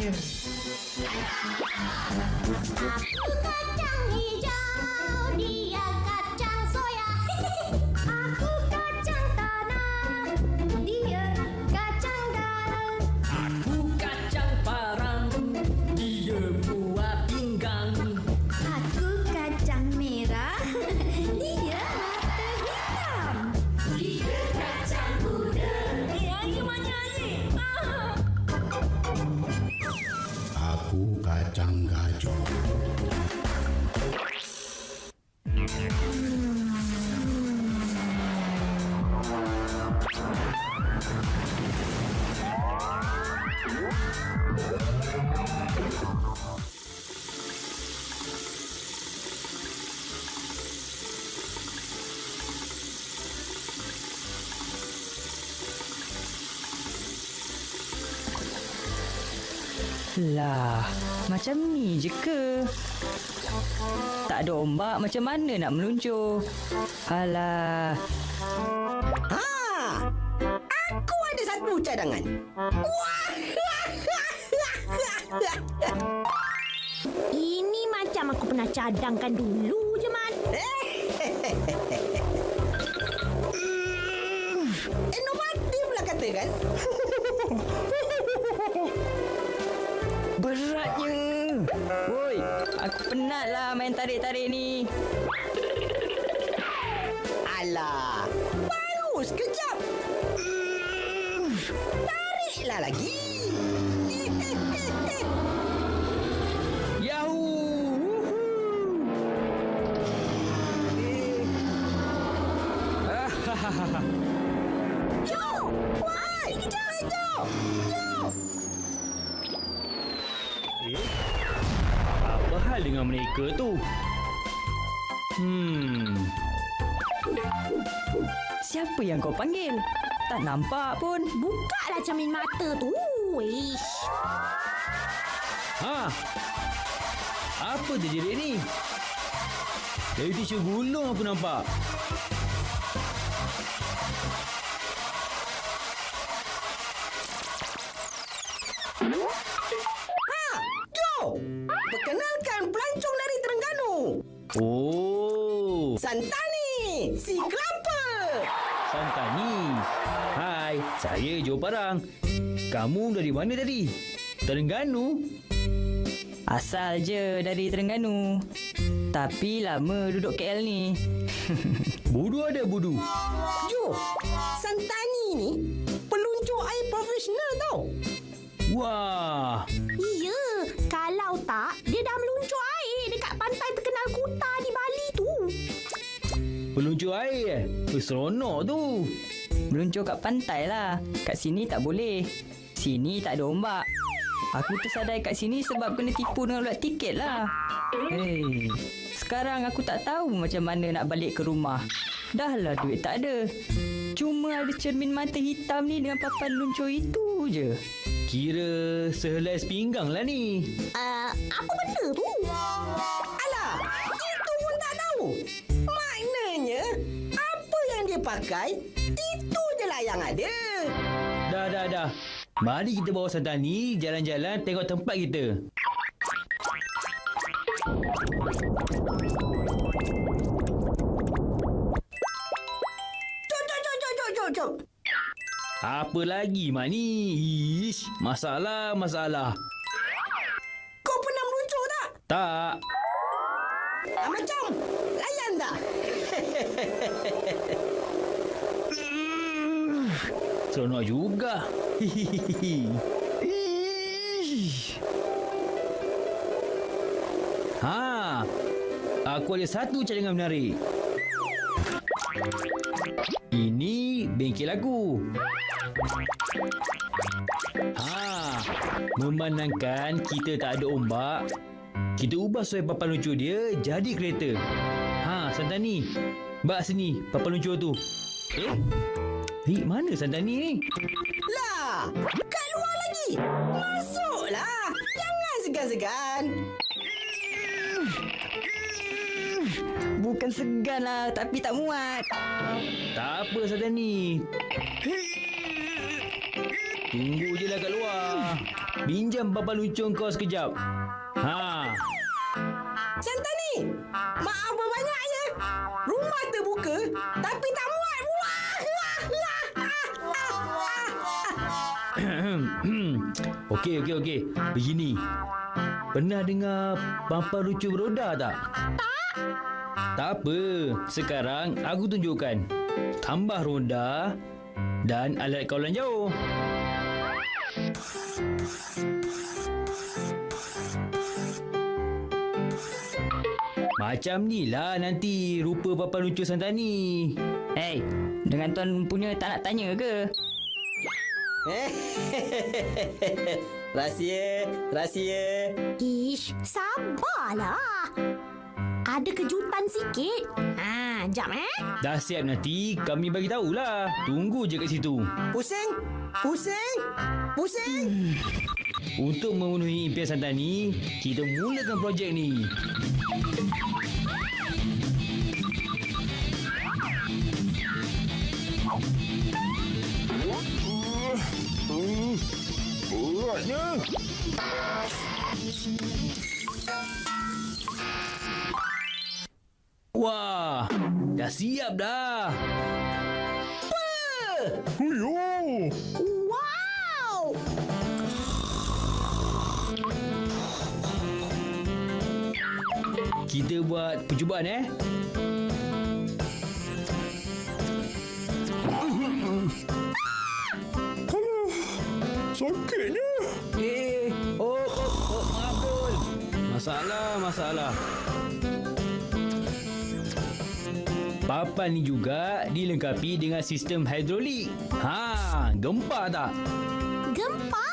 sebenarnya. Aku kacang hijau, dia kacang soya. Aku kacang tanah, dia kacang dalam. Aku kacang parang, dia buah pinggang. Aku kacang merah, dia mata hitam. Dia kacang muda. Ayo menyanyi. Aku kacang gajah. Lah, macam ni je ke? Tak ada ombak, macam mana nak meluncur? Alah, Ha! Aku ada satu cadangan. Wah! Ini macam aku pernah cadangkan dulu je, Man. Inovatif lah katakan. beratnya. Woi, aku penat lah main tarik-tarik ni. Alah, baru sekejap. Tariklah lagi. Yahoo! Jom! Wai! Jom! Apa hal dengan mereka tu? Siapa yang kau panggil? Tak nampak pun. Bukalah cermin mata tu. Ish. Ha? Apa terjadi ni? Dari tisu gulung aku nampak. Jom! Perkenalkan pelancong dari Terengganu. Oh, Santani, si kelapa. Santani. Hai, saya Jo Parang. Kamu dari mana tadi? Terengganu? Asal je dari Terengganu. Tapi lama duduk KL ni. Budu ada budu. Jo, Santani ni peluncur air profesional tau. Wah, Ya, kalau tak, dia dah meluncur air dekat pantai terkenal Kuta di Bali tu. peluncur air seronok tu. Meluncur kat pantai lah. Kat sini tak boleh. Sini tak ada ombak. Aku tersadai kat sini sebab kena tipu dengan ulat tiket lah. Hei, sekarang aku tak tahu macam mana nak balik ke rumah. Dah lah duit tak ada. Cuma ada cermin mata hitam ni dengan papan luncur itu je. Kira sehelai pinggang lah ni. Apa benda tu? Alah, itu pun tak tahu. Maknanya, apa yang dia pakai, itu je lah yang ada. Dah. Mari kita bawa Santani jalan-jalan tengok tempat kita. Jom. Apa lagi mak ni? Ish, masalah. Kau pernah meluncur tak? Tak. Macam, layan tak? Seronok juga. Ha, aku ada satu cadangan menarik. Ini bengkel aku. Ha, memandangkan kita tak ada ombak, kita ubah suai papan luncur dia jadi kereta. Ha, Santani, bak sini papan luncur tu. Mana Santani ni? Lah, kat luar lagi. Masuklah. Jangan segan-segan. Bukan segan lah, tapi tak muat. Tak apa Santani. Tunggu je lah kat luar. Pinjam papan luncur kau sekejap. Ha. Santani, maaf banyaknya. Rumah terbuka tapi tak muat. Okey. Begini. Pernah dengar papan luncur beroda tak? Tak apa. Sekarang aku tunjukkan. Tambah roda dan alat kawalan jauh. Macam ni lah nanti rupa papan luncur Santani. Hey, dengan tuan punya tak nak tanya ke? Rahsia. Ish, sabarlah. Ada kejutan sikit. Jap Dah siap nanti kami bagi tahulah. Tunggu je kat situ. Pusing. Untuk memenuhi impian Santani, kita mulakan projek ni. Beratnya. Wah, dah siap dah. Huyo. Wow! Kita buat percubaan Sakitnya. Maaf Dul. Masalah. Papan ni juga dilengkapi dengan sistem hidrolik. Gempa tak? Gempa!